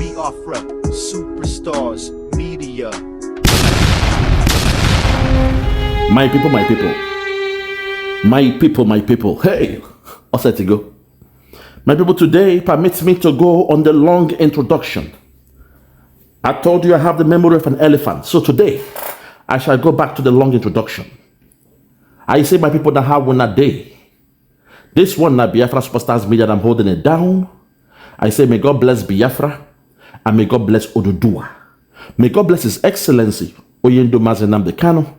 Biafra, superstars, media. My people, my people. My people, my people. Hey, what's that to go? My people, today permits me to go on the long introduction. I told you I have the memory of an elephant. So today, I shall go back to the long introduction. I say, my people, that have one a day. This one, na Biafra Superstars Media, I'm holding it down. I say, may God bless Biafra, and may God bless Oduduwa. May God bless His Excellency, Oyindomazi Nnamdi Kanu.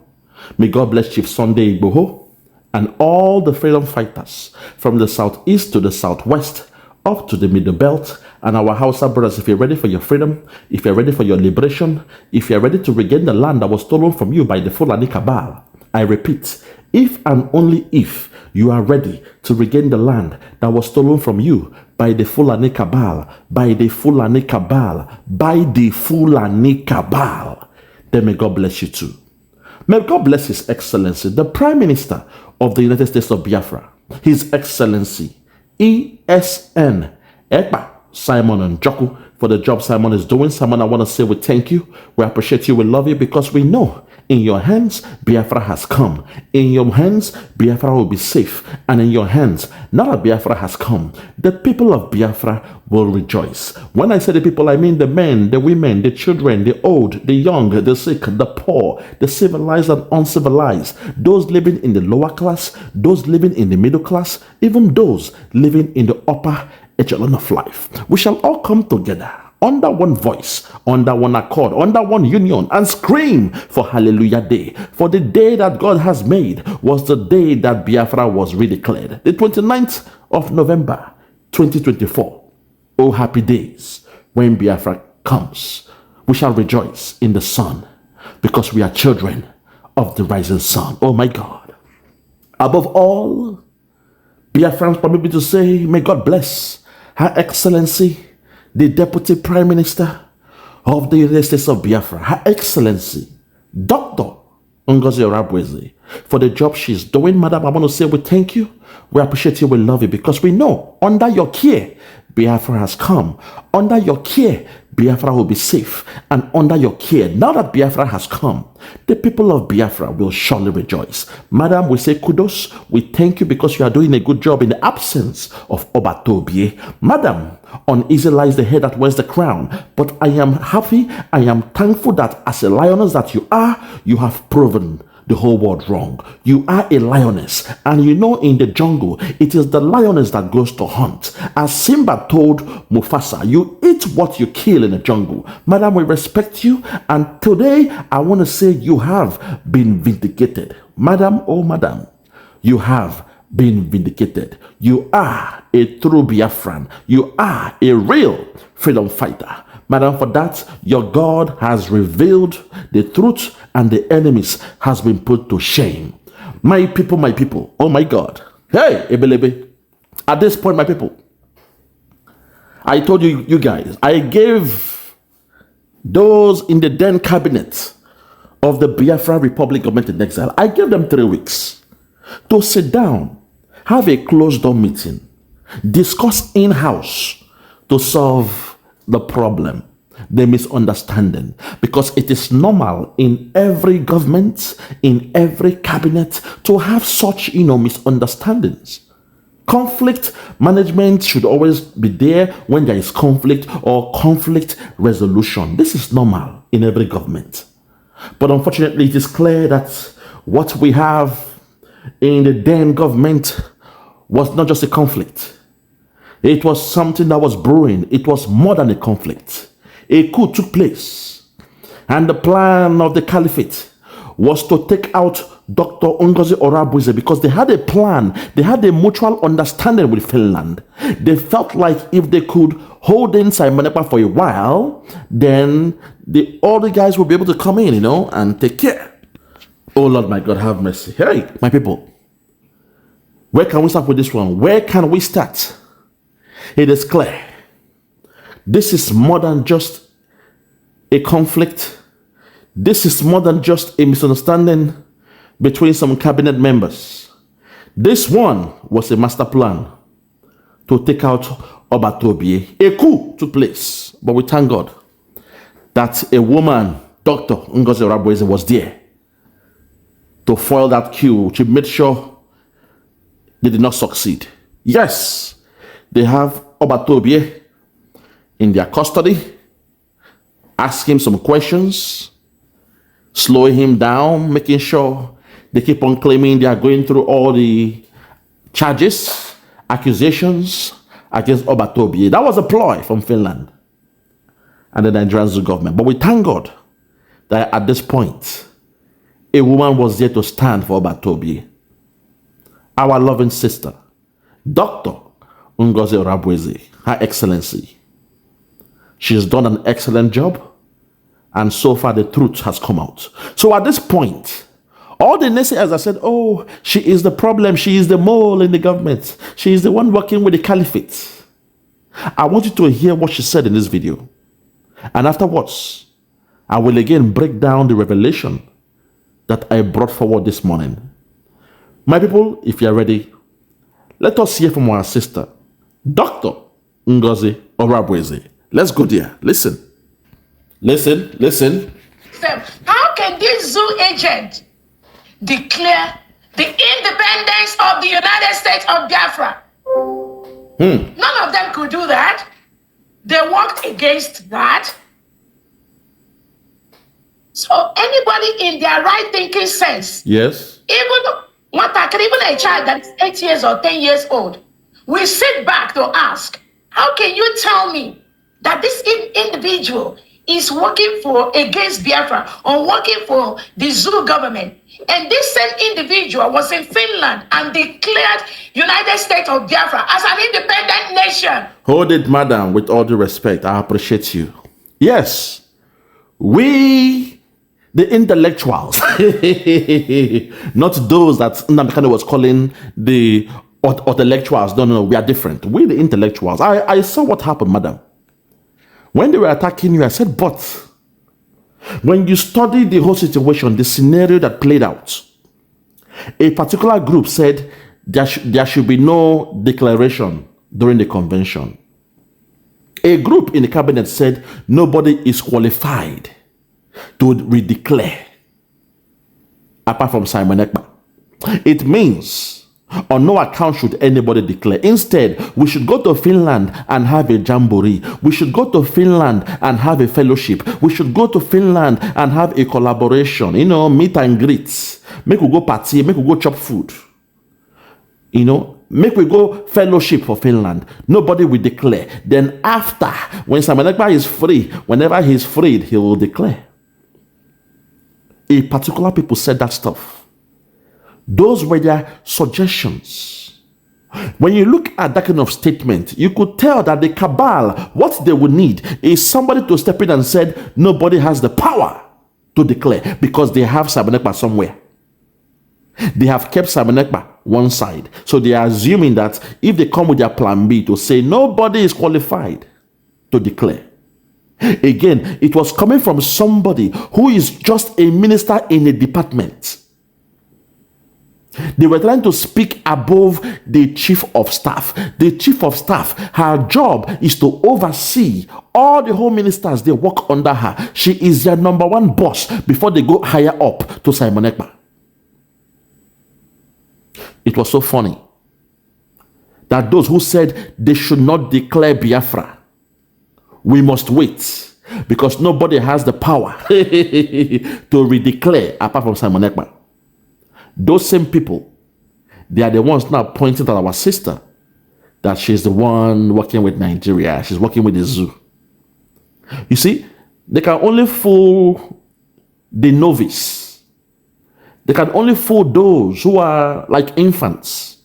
May God bless Chief Sunday Igboho, and all the freedom fighters from the southeast to the southwest, up to the middle belt, and our Hausa brothers. If you're ready for your freedom, if you're ready for your liberation, if you're ready to regain the land that was stolen from you by the Fulani cabal, I repeat, if and only if you are ready to regain the land that was stolen from you by the Fulani cabal, by the Fulani cabal, by the Fulani cabal, then may God bless you too. May God bless His Excellency, the Prime Minister of the United States of Biafra, His Excellency, ESN, Ekpa, Simon Njoku, for the job Simon is doing. Simon, I want to say we thank you, we appreciate you, we love you, because we know in your hands, Biafra has come. In your hands, Biafra will be safe. And in your hands, now that Biafra has come, the people of Biafra will rejoice. When I say the people, I mean the men, the women, the children, the old, the young, the sick, the poor, the civilized and uncivilized, those living in the lower class, those living in the middle class, even those living in the upper echelon of life. We shall all come together under one voice, under one accord, under one union, and scream for Hallelujah Day. For the day that God has made was the day that Biafra was redeclared, the 29th of November, 2024. Oh, happy days when Biafra comes. We shall rejoice in the sun, because we are children of the rising sun. Oh my God. Above all, Biafrans permit me to say, may God bless Her Excellency, the Deputy Prime Minister of the United States of Biafra, Her Excellency, Dr. Ngozi Orabueze, for the job she's doing. Madam, I want to say we thank you, we appreciate you, we love you, because we know under your care, Biafra has come. Under your care, Biafra will be safe. And under your care, now that Biafra has come, the people of Biafra will surely rejoice. Madam, we say kudos. We thank you because you are doing a good job in the absence of Obatobie. Madam, uneasy lies the head that wears the crown. But I am happy, I am thankful that as a lioness that you are, you have proven the whole world wrong. You are a lioness, and you know in the jungle, it is the lioness that goes to hunt. As Simba told Mufasa, you eat what you kill in the jungle. Madam, we respect you, and today I want to say you have been vindicated. Madam, oh madam, you have been vindicated. You are a true Biafran. You are a real freedom fighter. Madam, for that, your God has revealed the truth, and the enemies has been put to shame. My people, oh my God. Hey, Ebelebe. At this point, my people, I told you guys, I gave those in the then cabinet of the Biafra Republic government in exile, I gave them 3 weeks to sit down, have a closed door meeting, discuss in-house to solve the problem, the misunderstanding, because it is normal in every government, in every cabinet, to have such misunderstandings. Conflict management should always be there when there is conflict, or conflict resolution. This is normal in every government. But unfortunately, it is clear that what we have in the then government was not just a conflict. It was something that was brewing. It was more than a conflict. A coup took place, and the plan of the caliphate was to take out Dr. Ngozi Orabueze, because they had a plan, they had a mutual understanding with Finland. They felt like if they could hold in Simoneppa for a while, then all the guys will be able to come in, and take care. Oh Lord, my God, have mercy. Hey, my people, where can we start with this one? Where can we start? It is clear. This is more than just a conflict. This is more than just a misunderstanding between some cabinet members. This one was a master plan to take out Obatobie. A coup took place, but we thank God that a woman, Dr. Ngozi Orabueze, was there to foil that coup, to make sure they did not succeed. Yes, they have Obatobie in their custody, ask him some questions, slowing him down, making sure they keep on claiming they are going through all the charges, accusations against Obatobie. That was a ploy from Finland and the Nigerian government. But we thank God that at this point, a woman was there to stand for Obatobie. Our loving sister, Dr. Ngozi Orabueze, Her Excellency. She's done an excellent job, and so far the truth has come out. So at this point, all the naysayers have said, oh, she is the problem, she is the mole in the government, she is the one working with the caliphate. I want you to hear what she said in this video. And afterwards, I will again break down the revelation that I brought forward this morning. My people, if you are ready, let us hear from our sister, Dr. Ngozi Orabueze. Let's go there. Listen. Listen. How can this zoo agent declare the independence of the United States of Biafra? None of them could do that. They worked against that. So anybody in their right thinking sense, yes, even a child that's 8 years or 10 years old, will sit back to ask, how can you tell me that this individual is working against Biafra or working for the Zulu government? And this same individual was in Finland and declared United States of Biafra as an independent nation. Hold it, madam, with all due respect. I appreciate you. Yes, we, the intellectuals, not those that Nnamdi was calling the intellectuals. No, we are different. We, the intellectuals. I saw what happened, madam. When they were attacking you, I said, but when you study the whole situation, the scenario that played out, a particular group said there should be no declaration during the convention. A group in the cabinet said nobody is qualified to redeclare apart from Simon Ekpa. It means on no account should anybody declare. Instead, we should go to Finland and have a jamboree. We should go to Finland and have a fellowship. We should go to Finland and have a collaboration. Meet and greet. Make we go party. Make we go chop food. Make we go fellowship for Finland. Nobody will declare. Then after, when Simon Ekpa is free, whenever he's freed, he will declare. A particular people said that stuff. Those were their suggestions. When you look at that kind of statement, you could tell that the cabal, what they would need is somebody to step in and said, nobody has the power to declare because they have Simon Ekpa somewhere. They have kept Simon Ekpa one side. So they are assuming that if they come with their plan B to say nobody is qualified to declare. Again, it was coming from somebody who is just a minister in a department. They were trying to speak above the chief of staff. The chief of staff, her job is to oversee all the home ministers. They work under her. She is their number one boss before they go higher up to Simon Ekpa. It was so funny that those who said they should not declare Biafra, we must wait because nobody has the power to redeclare apart from Simon Ekpa. Those same people, they are the ones now pointing at our sister that she's the one working with Nigeria. She's working with the zoo. You see, they can only fool the novice. They can only fool those who are like infants,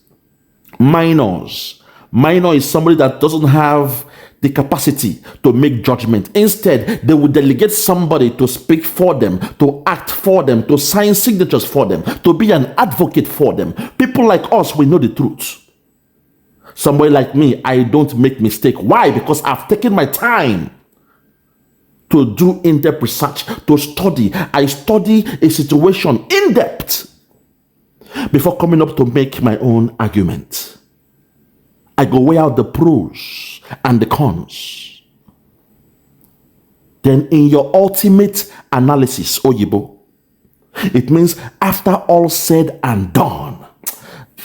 minors. Minor is somebody that doesn't have the capacity to make judgment. Instead, they will delegate somebody to speak for them, to act for them, to sign signatures for them, to be an advocate for them. People like us, we know the truth. Somebody like me, I don't make mistake. Why? Because I've taken my time to do in-depth research, to study. I study a situation in depth before coming up to make my own argument. I go weigh out the pros and the cons. Then in your ultimate analysis, Oyibo, it means after all said and done.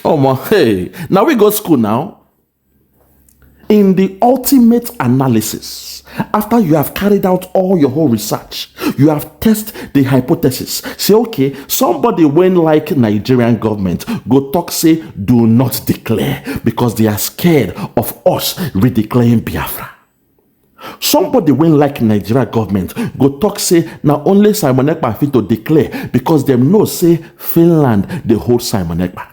Oh my, hey, now we go to school now. In the ultimate analysis, after you have carried out all your whole research, you have tested the hypothesis. Say, okay, somebody when like Nigerian government go talk say, do not declare because they are scared of us redeclaring Biafra. Somebody when like Nigerian government go talk say, now only Simon Ekpa fit to declare because them know say Finland they hold Simon Ekpa.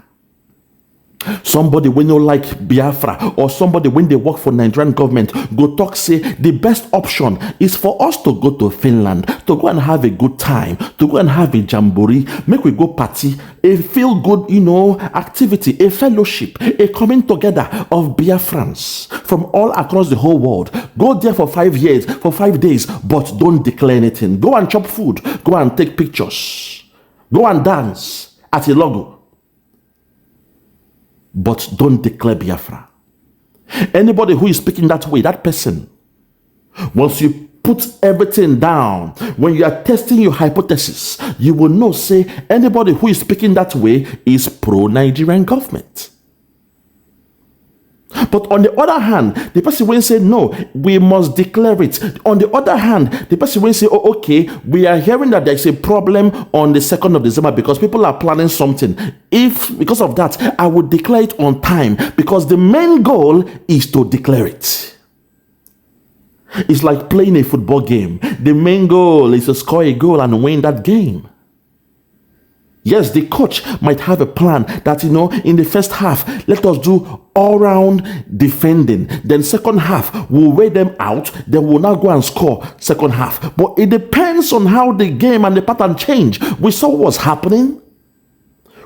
Somebody when you like Biafra or somebody when they work for Nigerian government go talk say the best option is for us to go to Finland to go and have a good time, to go and have a jamboree, make we go party, a feel good, activity, a fellowship, a coming together of Biafrans from all across the whole world. Go there for 5 years, for 5 days, but don't declare anything. Go and chop food, go and take pictures, go and dance at a logo. But don't declare Biafra. Anybody who is speaking that way, that person, once you put everything down, when you are testing your hypothesis, you will know, say, anybody who is speaking that way is pro-Nigerian government. But on the other hand, the person will say, no, we must declare it. On the other hand, the person will say, oh, okay, we are hearing that there's a problem on the 2nd of December because people are planning something. If, because of that, I would declare it on time because the main goal is to declare it. It's like playing a football game. The main goal is to score a goal and win that game. Yes, the coach might have a plan that, in the first half, let us do all-round defending. Then second half, we'll weigh them out. Then we'll now go and score second half. But it depends on how the game and the pattern change. We saw what was happening.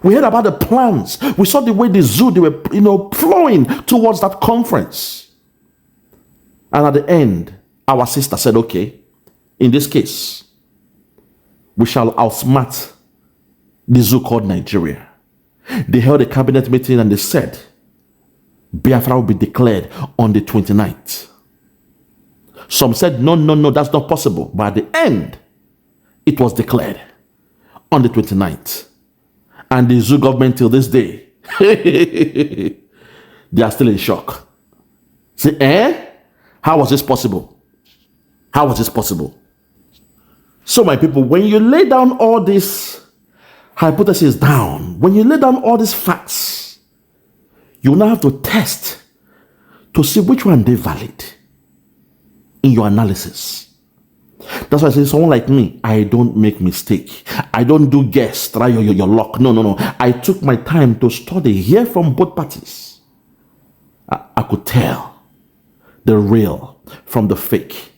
We heard about the plans. We saw the way the zoo, they were, flowing towards that conference. And at the end, our sister said, okay, in this case, we shall outsmart the zoo called Nigeria. They held a cabinet meeting and they said Biafra will be declared on the 29th. Some said no, that's not possible. But at the end, it was declared on the 29th. And the zoo government till this day, they are still in shock. Say, how was this possible? How was this possible? So my people, when you lay down all this hypothesis down, when you lay down all these facts, you now have to test to see which one they valid in your analysis. That's why I say someone like me, I don't make mistake. I don't do guess, try your luck. No. I took my time to study, hear from both parties. I could tell the real from the fake.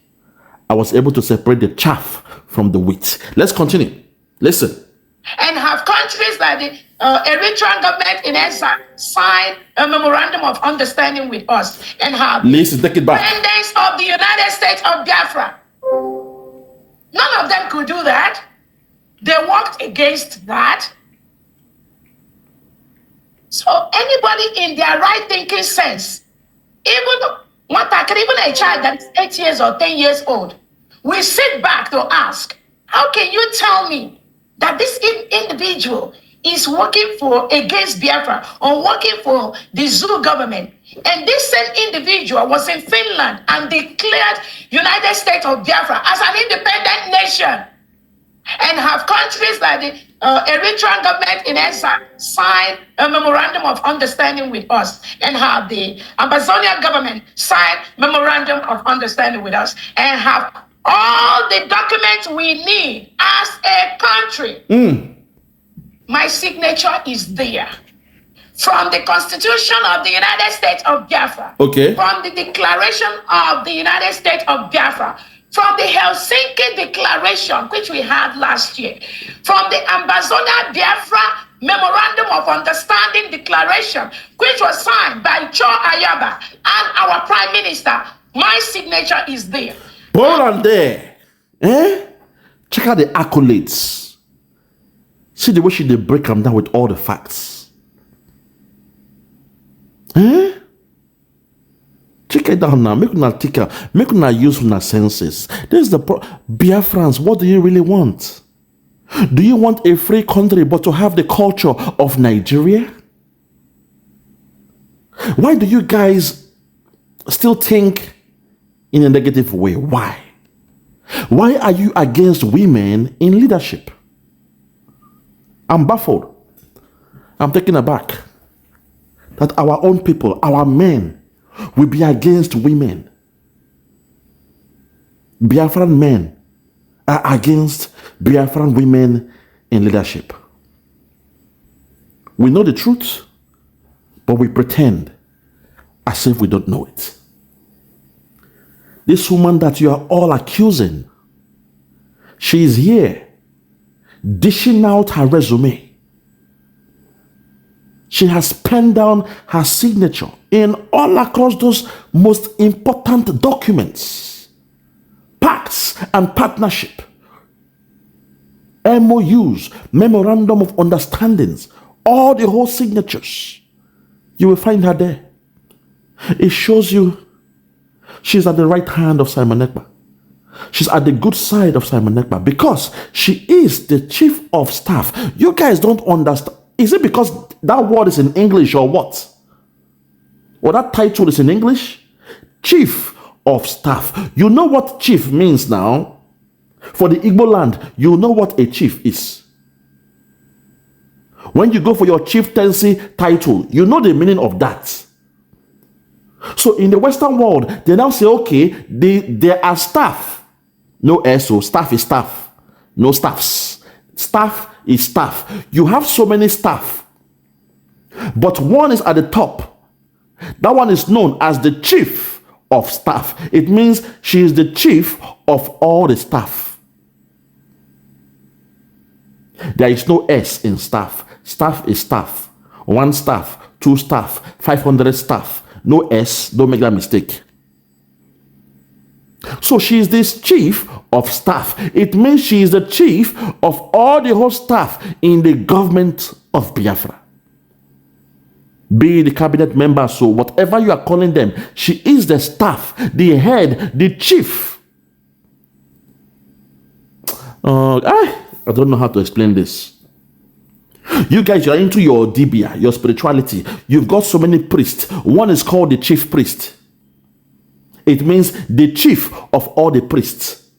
I was able to separate the chaff from the wheat. Let's continue. Listen. And have countries like the Eritrean government in exile sign a memorandum of understanding with us and have Listen, take it back. independence of the United States of Biafra. None of them could do that. They worked against that. So anybody in their right thinking sense, even a child that's 8 years or 10 years old, will sit back to ask, how can you tell me that this individual is working for against Biafra or working for the Zulu government, and this same individual was in Finland and declared United States of Biafra as an independent nation, and have countries like the Eritrean government in exile sign a memorandum of understanding with us, and have the Amazonian government sign memorandum of understanding with us, and have all the documents we need as a country. My signature is there. From the Constitution of the United States of Biafra. Okay. From the Declaration of the United States of Biafra. From the Helsinki Declaration, which we had last year. From the Ambazonia Biafra Memorandum of Understanding Declaration, which was signed by Cho Ayaba and our Prime Minister. My signature is there. Hold on there. Check out the accolades. See the way she did break them down with all the facts. Check it down now. Make una take a, make una use una senses. This is the Biafrans. What do you really want? Do you want a free country but to have the culture of Nigeria? Why do you guys still think in a negative way? Why? Why are you against women in leadership? I'm baffled. I'm taken aback that our own people, our men, will be against women. Biafran men are against Biafran women in leadership. We know the truth, but we pretend as if we don't know it. This woman that you are all accusing, she is here dishing out her resume. She has penned down her signature in all across those most important documents, pacts and partnership, MOUs, memorandum of understandings, all the whole signatures. You will find her there. It shows you she's at the right hand of Simon Ekpa. She's at the good side of Simon Ekpa because she is the chief of staff. You guys don't understand. Is it because that word is in English or what? Or that title is in English? Chief of staff. You know what chief means now? For the Igbo land, you know what a chief is. When you go for your chieftaincy title, you know the meaning of that. So in the Western world, they now say, okay, there are staff. No S, so staff is staff. No staffs. Staff is staff. You have so many staff, but one is at the top. That one is known as the chief of staff. It means she is the chief of all the staff. There is no S in staff. Staff is staff. One staff, two staff, 500 staff. No S, don't make that mistake. So she is this chief of staff. It means she is the chief of all the whole staff in the government of Biafra. Be the cabinet member, so whatever you are calling them, she is the staff, the head, the chief. I don't know how to explain this. You guys, you are into your dibia, your spirituality. You've got so many priests. One is called the chief priest. It means the chief of all the priests.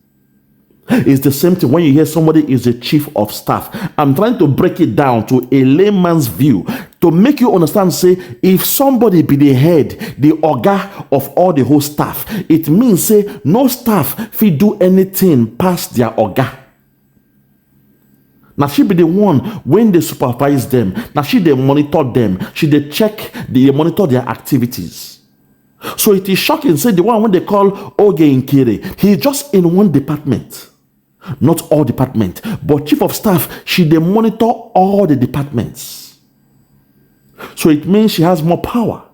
It's the same thing when you hear somebody is the chief of staff. I'm trying to break it down to a layman's view to make you understand. Say, if somebody be the head, the oga of all the whole staff, it means say no staff fit do anything past their oga. Now she be the one when they supervise them. Now she they monitor them. She they check, they monitor their activities. So it is shocking. Say the one when they call Nkere, he is just in one department, not all department. But chief of staff, she they monitor all the departments. So it means she has more power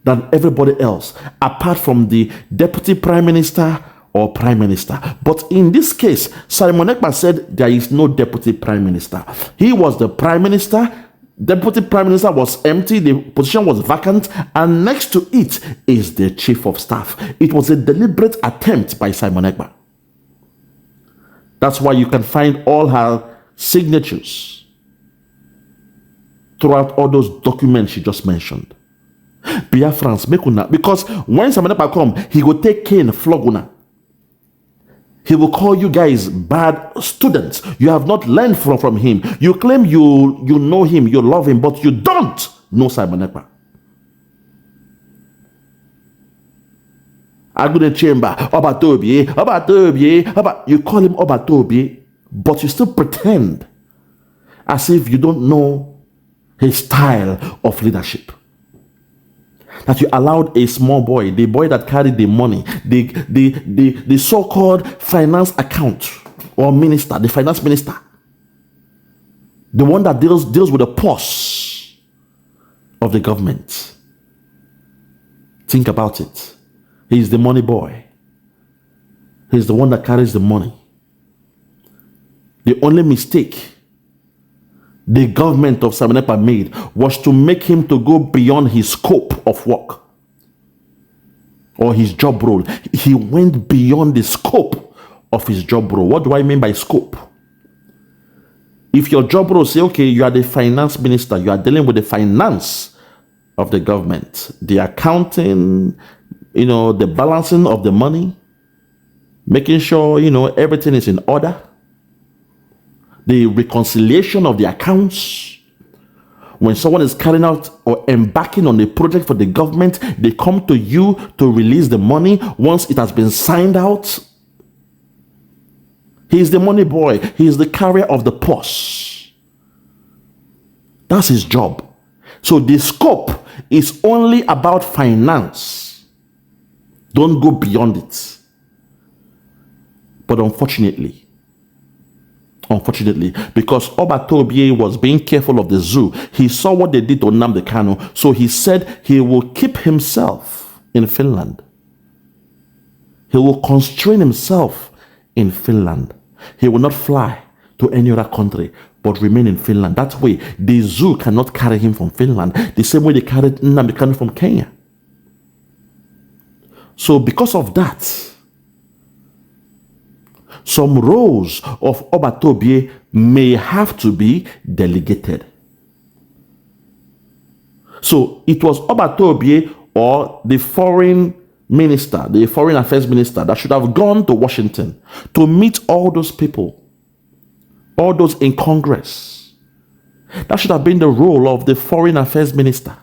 than everybody else, apart from the deputy prime minister or prime minister. But in this case, Simon Ekpa said there is no deputy prime minister. He was the prime minister. Deputy prime minister was empty. The position was vacant. And next to it is the chief of staff. It was a deliberate attempt by Simon Ekpa. That's why you can find all her signatures throughout all those documents she just mentioned. Biafrans, make una. Because when Simon Ekpa come, he will take cane, flog una. He will call you guys bad students. You have not learned from him. You claim you know him, you love him, but you don't know Simon Ekpa. Agude Chamber, Obatobi, you call him Obatobi, but you still pretend as if you don't know his style of leadership. That you allowed a small boy, the boy that carried the money, the so-called finance account or minister, the finance minister, the one that deals with the purse of the government. Think about it. He's the money boy. He's the one that carries the money. The only mistake the government of Simon Ekpa made was to make him to go beyond his scope of work. or his job role. He went beyond the scope of his job role. What do I mean by scope? If your job role say, okay, you are the finance minister, you are dealing with the finance of the government, the accounting, the balancing of the money, making sure, everything is in order, the reconciliation of the accounts. When someone is carrying out or embarking on a project for the government, they come to you to release the money once it has been signed out. He is the money boy. He is the carrier of the purse. That's his job. So the scope is only about finance. Don't go beyond it. But unfortunately, because Obatobie was being careful of the zoo, he saw what they did to Nnamdi Kanu, so he said he will keep himself in Finland. He will constrain himself in Finland. He will not fly to any other country, but remain in Finland. That way, the zoo cannot carry him from Finland, the same way they carried Nnamdi Kanu from Kenya. So because of that, some roles of Obatobie may have to be delegated. So it was Obatobie or the foreign minister, the foreign affairs minister, that should have gone to Washington to meet all those people, all those in Congress. That should have been the role of the foreign affairs minister.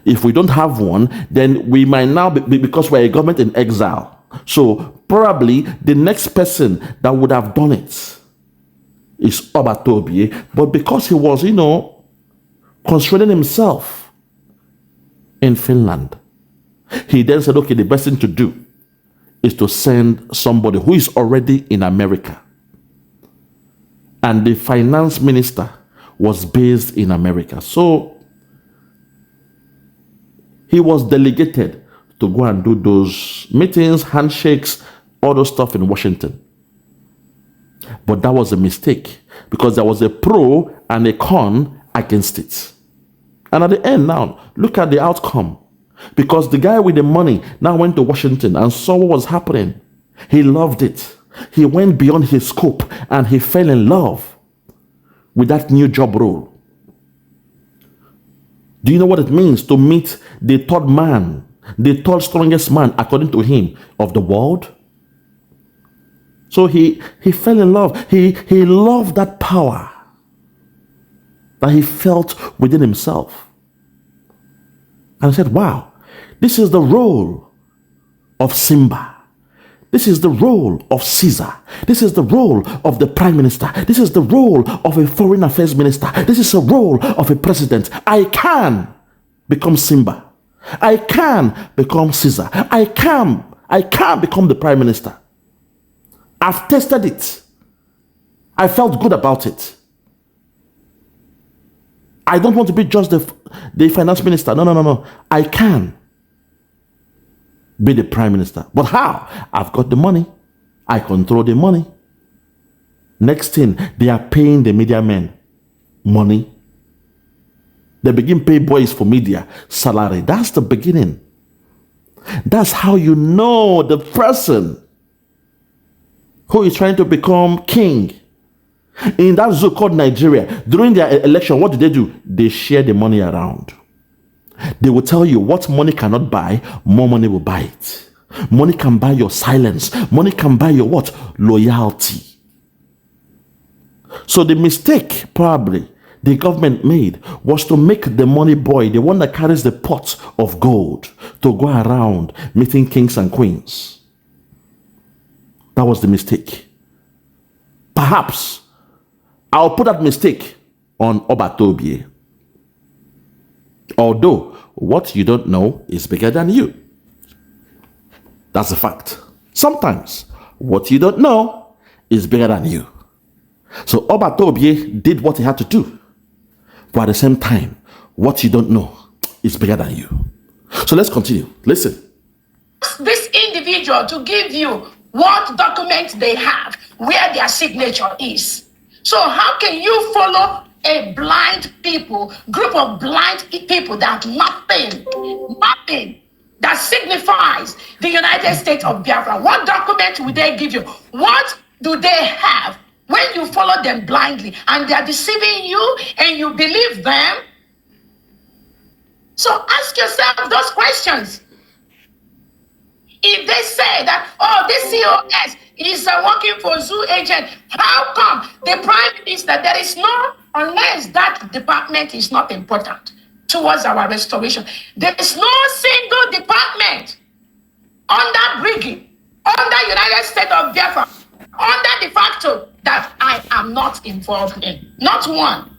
If we don't have one, then we might now be because we're a government in exile. So probably the next person that would have done it is Obatobie, but because he was, constraining himself in Finland, he then said, okay, the best thing to do is to send somebody who is already in America. And the finance minister was based in America. So he was delegated to go and do those meetings, handshakes, all those stuff in Washington. But that was a mistake because there was a pro and a con against it. And at the end now, look at the outcome. Because the guy with the money now went to Washington and saw what was happening. He loved it. He went beyond his scope and he fell in love with that new job role. Do you know what it means to meet the third man, the third strongest man, according to him, of the world? So he fell in love. He loved that power that he felt within himself. And I said, wow, this is the role of Simba. This is the role of Caesar. This is the role of the prime minister. This is the role of a foreign affairs minister. This is the role of a president. I can become Simba. I can become Caesar. I can become the prime minister. I've tested it. I felt good about it. I don't want to be just the finance minister. No. I can be the prime minister. But how? I've got the money. I control the money. Next thing, they are paying the media men money. They begin pay boys for media salary. That's the beginning. That's how you know the person who is trying to become king. In that zoo called Nigeria, during their election, what do? They share the money around. They will tell you what money cannot buy, more money will buy it. Money can buy your silence. Money can buy your what? Loyalty. So the mistake probably the government made was to make the money boy, the one that carries the pot of gold, to go around meeting kings and queens. That was the mistake. Perhaps I'll put that mistake on Obatobie. Although what you don't know is bigger than you. That's a fact. Sometimes what you don't know is bigger than you. So Obatobie did what he had to do. But at the same time, what you don't know is bigger than you. So let's continue. Listen. This individual to give you what documents they have, where their signature is. So how can you follow a blind people, group of blind people that nothing that signifies the United States of Biafra? What document will they give you? What do they have when you follow them blindly and they are deceiving you and you believe them? So ask yourself those questions. If they say that, oh, this COS is working for zoo agent, how come the prime minister, there is no, unless that department is not important towards our restoration, there is no single department under Briggy, under United States of Biafra, under de facto that I am not involved in. Not one.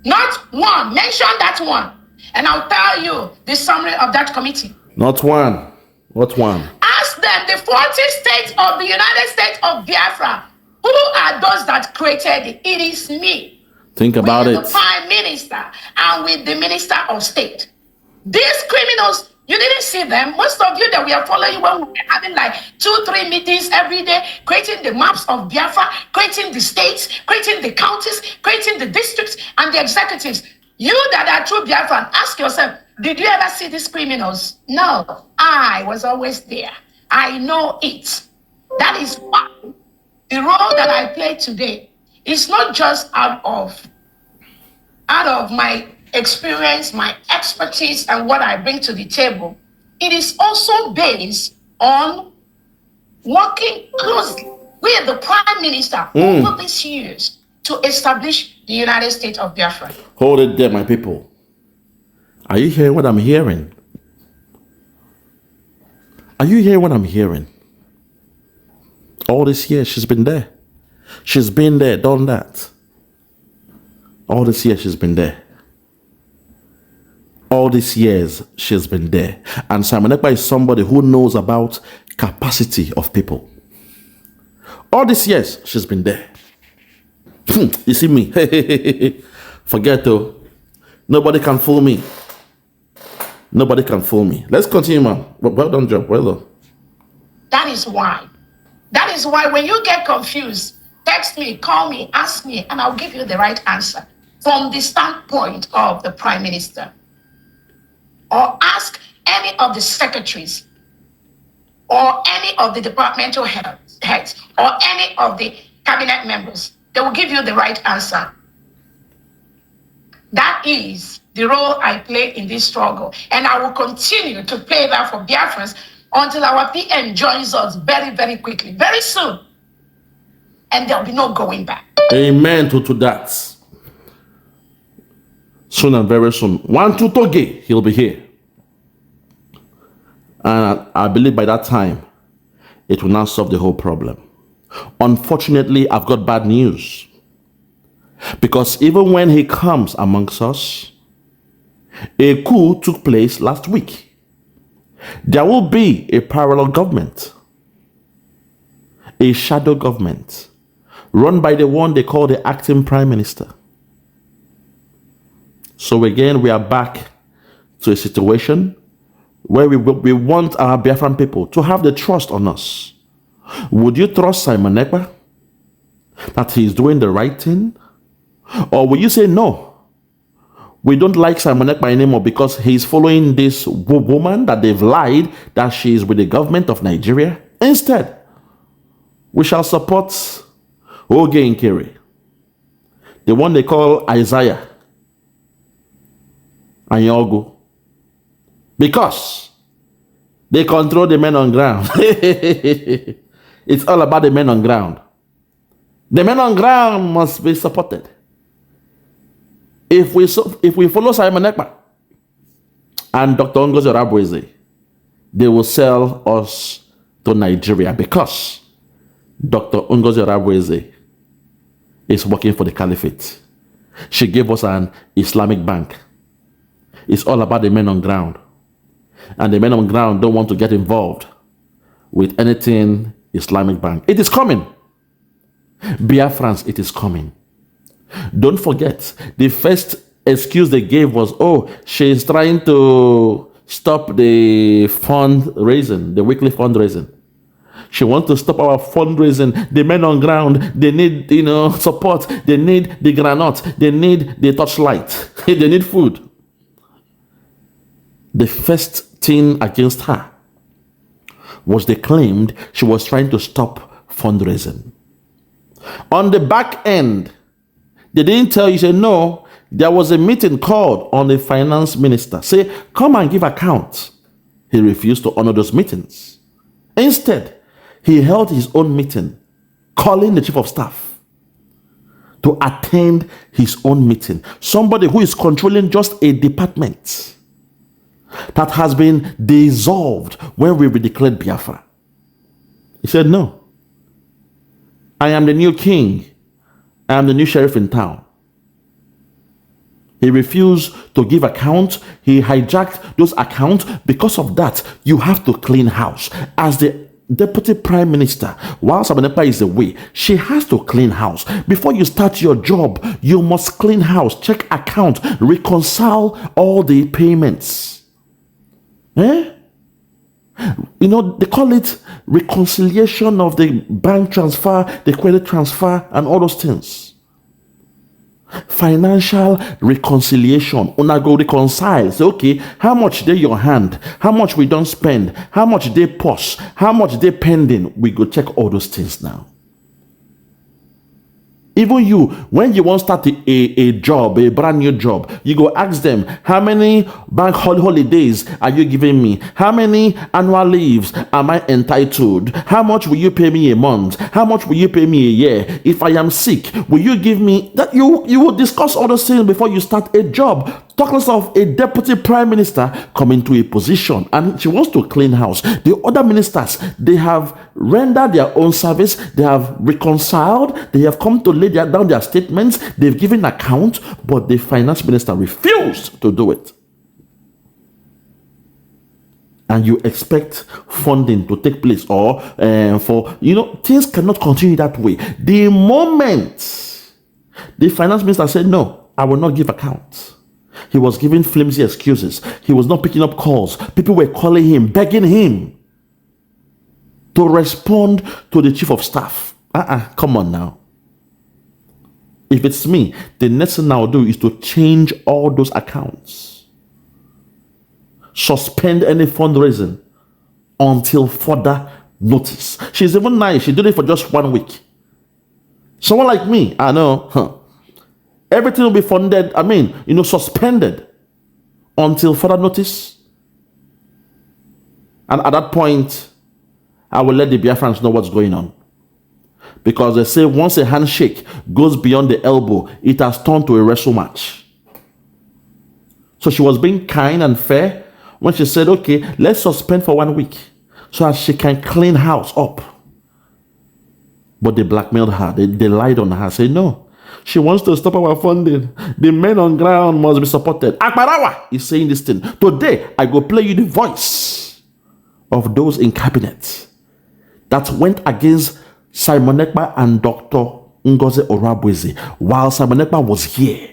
Not one. Mention that one. And I'll tell you the summary of that committee. Not one. What one? Ask them, the 40 states of the United States of Biafra, who are those that created it? It is me. Think about it. With the prime minister and with the minister of state. These criminals, you didn't see them. Most of you that we are following when we were having like 2-3 meetings every day, creating the maps of Biafra, creating the states, creating the counties, creating the districts and the executives. You that are true Biafran, ask yourself, did you ever see these criminals? No, I was always there. I know it. That is why the role that I play today is not just out of my experience, my expertise, and what I bring to the table. It is also based on working closely with the Prime Minister over these years to establish the United States of Biafra. Hold it there, my people. Are you hearing what I'm hearing? Are you hearing what I'm hearing? All this year, she's been there. She's been there, done that. All this year, she's been there. All these years, she's been there. And Simon Ekpa is somebody who knows about capacity of people. All these years, she's been there. You see me? Forget though. Nobody can fool me. Nobody can fool me. Let's continue, man. Well done, job. Well done. That is why. That is why when you get confused, text me, call me, ask me, and I'll give you the right answer from the standpoint of the Prime Minister. Or ask any of the secretaries or any of the departmental heads or any of the cabinet members. They will give you the right answer. That is the role I play in this struggle. And I will continue to play that for Biafrans until our PM joins us very, very quickly, very soon. And there'll be no going back. Amen to that. Soon and very soon. 1 to Toge, he'll be here. And I believe by that time, it will now solve the whole problem. Unfortunately, I've got bad news. Because even when he comes amongst us, a coup took place last week. There will be a parallel government, a shadow government, run by the one they call the acting prime minister. So again, we are back to a situation where we want our Biafran people to have the trust on us. Would you trust Simon Ekpa that he's doing the right thing? Or will you say, no, we don't like Simon Ekpa anymore because he's following this woman that they've lied that she is with the government of Nigeria? Instead, we shall support Nkere, the one they call Isaiah and Yogo, because they control the men on ground. It's all about the men on ground. The men on ground must be supported. If we follow Simon Ekpa and Dr. Ngozi Orabueze, they will sell us to Nigeria because Dr. Ngozi Orabueze is working for the caliphate. She gave us an Islamic bank. It's all about the men on ground. And the men on ground don't want to get involved with anything Islamic bank. It is coming. BIAFRANS, it is coming. Don't forget, the first excuse they gave was, oh, she's trying to stop the fundraising, the weekly fundraising. She wants to stop our fundraising. The men on ground, they need, support. They need the granite. They need the torchlight. They need food. The first thing against her was they claimed she was trying to stop fundraising. On the back end, they didn't tell you, say, no, there was a meeting called on the finance minister. Say, come and give account. He refused to honor those meetings. Instead, he held his own meeting, calling the chief of staff to attend his own meeting. Somebody who is controlling just a department that has been dissolved when we declared Biafra. He said, no, I am the new king. I am the new sheriff in town. He refused to give account. He hijacked those accounts. Because of that, you have to clean house. As the deputy prime minister, while Sabanepa is away, she has to clean house. Before you start your job, you must clean house, check account, reconcile all the payments. You know, they call it reconciliation of the bank transfer, the credit transfer, and all those things. Financial reconciliation. Una go reconcile. Say, okay, how much they your hand? How much we don't spend? How much they pause? How much they pending? We go check all those things now. Even you, when you want to start a job, a brand new job, you go ask them, how many bank holidays are you giving me? How many annual leaves am I entitled? How much will you pay me a month? How much will you pay me a year? If I am sick, will you give me that? You will discuss all those things before you start a job. Talk less of a deputy prime minister coming to a position and she wants to clean house. The other ministers, they have rendered their own service. They have reconciled. They have come to lay down their statements. They've given account, but the finance minister refused to do it. And you expect funding to take place or things cannot continue that way. The moment the finance minister said, no, I will not give account, he was giving flimsy excuses. He was not picking up calls. People were calling him, begging him to respond to the chief of staff. Come on now. If it's me, the next thing I'll do is to change all those accounts. Suspend any fundraising until further notice. She's even nice. She did it for just 1 week. Someone like me, I know, everything will be funded, suspended until further notice. And at that point, I will let the Biafrans know what's going on. Because they say once a handshake goes beyond the elbow, it has turned to a wrestle match. So she was being kind and fair when she said, okay, let's suspend for 1 week so that she can clean house up. But they blackmailed her. They lied on her, say no. She wants to stop our funding. The men on ground must be supported. Akparawa is saying this thing. Today, I go play you the voice of those in cabinet that went against Simon Ekpa and Dr. Ngozi Orabueze while Simon Ekpa was here.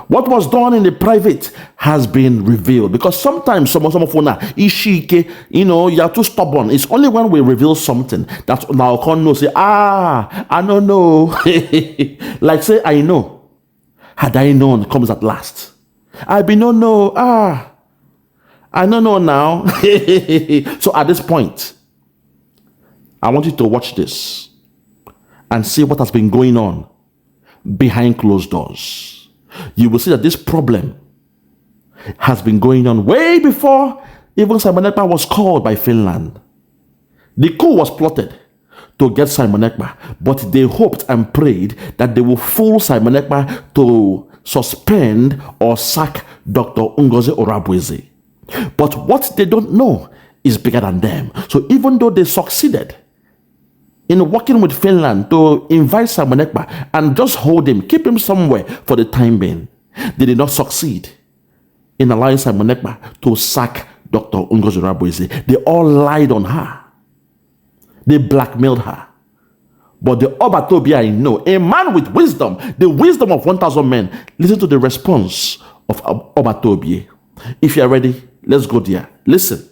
What was done in the private has been revealed, because sometimes some of una ishike, you're too stubborn. It's only when we reveal something that now can know, say, I don't know. Like say, I know. Had I known comes at last. I be no know. I don't know now. So at this point, I want you to watch this and see what has been going on behind closed doors. You will see that this problem has been going on way before even Simon Ekpa was called by Finland. The coup was plotted to get Simon Ekpa, but they hoped and prayed that they will fool Simon Ekpa to suspend or sack Dr. Ngozi Orabueze. But what they don't know is bigger than them. So even though they succeeded in working with Finland to invite Simon Ekpa and just hold him, keep him somewhere for the time being, they did not succeed in allowing Simon Ekpa to sack Dr. Ngozi Orabueze. They all lied on her. They blackmailed her. But the Obatobia I know, a man with wisdom, the wisdom of 1,000 men, listen to the response of Obatobia. If you are ready, let's go there. Listen.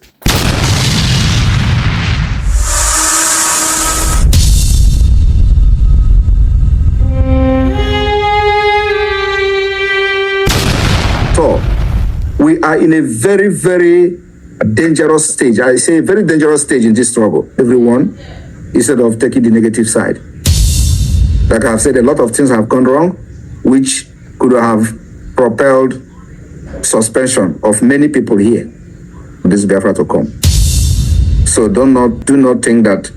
We are in a very, very dangerous stage. I say very dangerous stage in this struggle. Everyone, instead of taking the negative side. Like I've said, a lot of things have gone wrong, which could have propelled suspension of many people here for this Biafra to come. So do not think that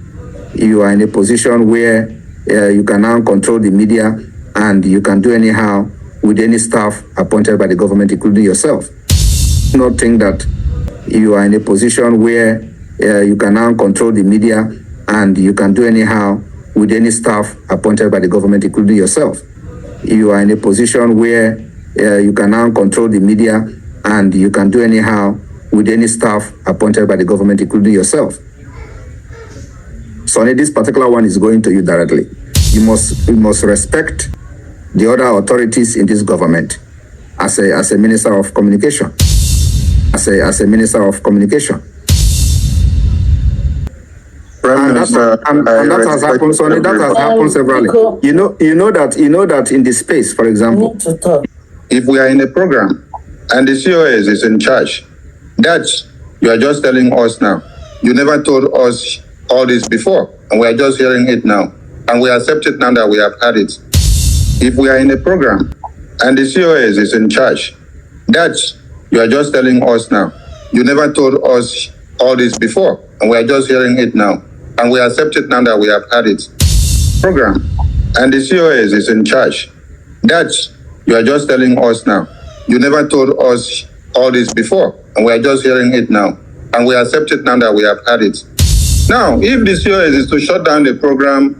you are in a position where you can now control the media and you can do anyhow with any staff appointed by the government, including yourself. Do not think that you are in a position where you can now control the media and you can do anyhow with any staff appointed by the government, including yourself. You are in a position where you can now control the media and you can do anyhow with any staff appointed by the government, including yourself. So this particular one is going to you directly. You must respect the other authorities in this government as a minister of communication. As a minister of communication. And that has happened. So that has happened severally. You know that in the space, for example, if we are in a program and the COS is in charge, that you are just telling us now. You never told us all this before, and we are just hearing it now, and we accept it now that we have had it. If we are in a program and the COS is in charge, that you are just telling us now. You never told us all this before, and we are just hearing it now, and we accept it now that we have had it. Program and the COS is in charge. That you are just telling us now. You never told us all this before, and we are just hearing it now, and we accept it now that we have had it. Now, if the COS is to shut down the program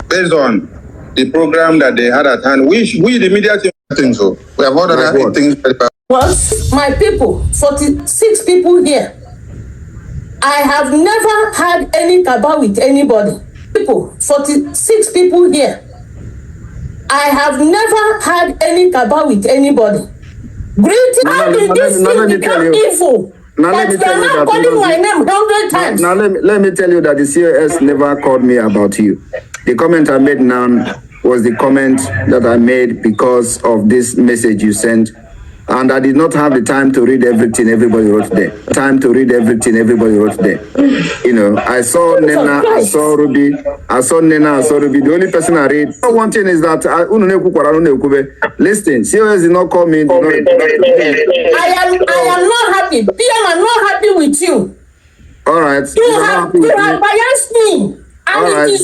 based on the program that they had at hand, we the media team think so. We have all other things. Was my people, 46 people here. I have never had any cabal with anybody. People, 46 people here. I have never had any cabal with anybody. Greeting, how did this thing become evil? Now let me tell you that calling my name 100 times. Now let me tell you that the COS never called me about you. The comment I made now was the comment that I made because of this message you sent. And I did not have the time to read everything everybody wrote there. You know, I saw Nena, I saw Ruby, The only person I read. One thing is that listen, COS did not call me. I am not happy. PM, I'm not happy with you. All right. You have biased me. All right. If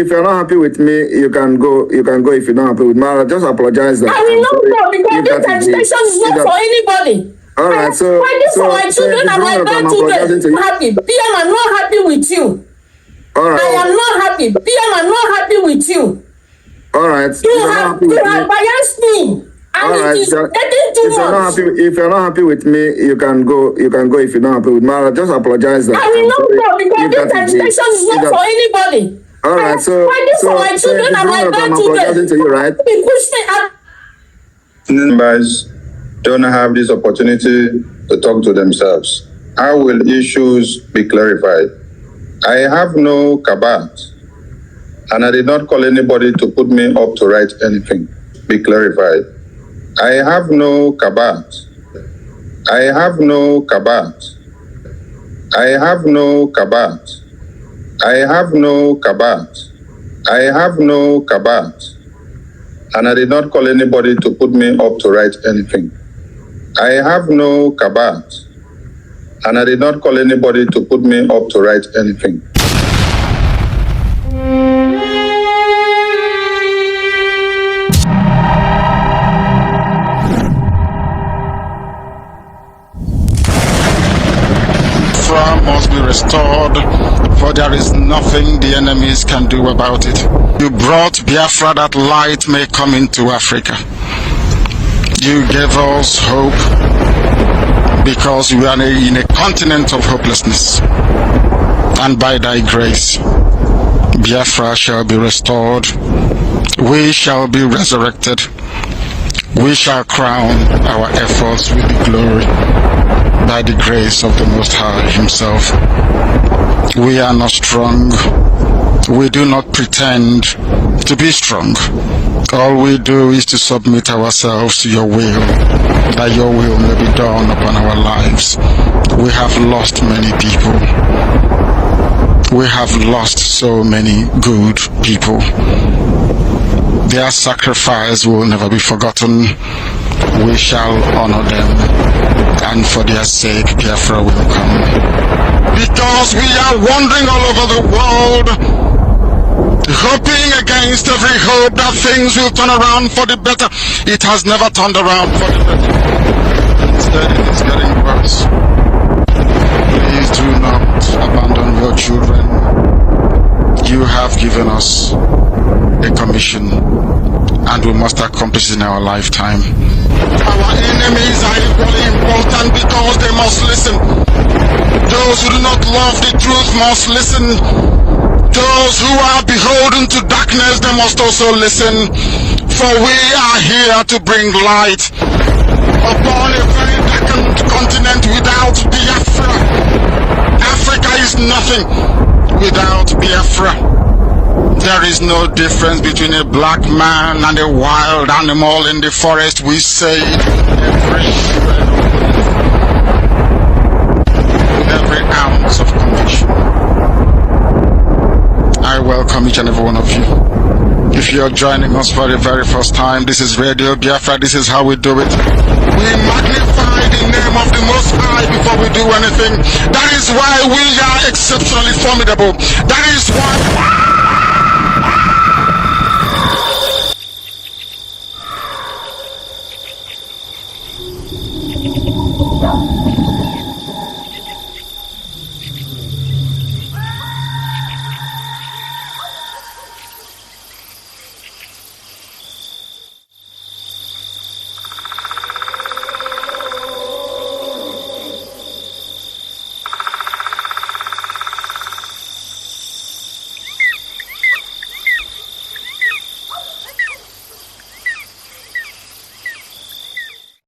you're not happy with me, you can go. If you're not happy with me, I'll just apologize. I will not go because this agitation is not for anybody. All right. So for my children and my grandchildren. I'm happy. PM, I'm not happy with you. All right. I am not happy. PM, I'm not happy with you. All right. You have biased me. All right. If you're not happy with me, you can go. If you're not happy with me, I'll just apologize. I will not go because this agitation is not for anybody. All right. So for my children and my grandchildren. To you, right? Push me up. Members don't have this opportunity to talk to themselves. How will issues be clarified? I have no cabat, and I did not call anybody to put me up to write anything. Be clarified. I have no cabat. I have no cabat. I have no cabat. I have no cabat. I have no cabat. And I did not call anybody to put me up to write anything. I have no cabat. And I did not call anybody to put me up to write anything. Must be restored, for there is nothing the enemies can do about it. You brought Biafra that light may come into Africa. You gave us hope because we are in a continent of hopelessness. And by thy grace, Biafra shall be restored. We shall be resurrected. We shall crown our efforts with the glory by the grace of the Most High Himself. We are not strong. We do not pretend to be strong. All we do is to submit ourselves to your will, that your will may be done upon our lives. We have lost many people. We have lost so many good people. Their sacrifice will never be forgotten. We shall honor them, and for their sake, Biafra will come. Because we are wandering all over the world, hoping against every hope that things will turn around for the better. It has never turned around for the better. Instead, it is getting worse. Please do not abandon your children. You have given us a commission, and we must accomplish it in our lifetime. Our enemies are equally important because they must listen. Those who do not love the truth must listen. Those who are beholden to darkness, they must also listen. For we are here to bring light upon a very darkened continent without Biafra. Africa is nothing without Biafra. There is no difference between a black man and a wild animal in the forest. We say it with every ounce of conviction. I welcome each and every one of you. If you're joining us for the very first time, this is Radio Biafra. This is how we do it. We magnify the name of the Most High before we do anything. That is why we are exceptionally formidable. That is why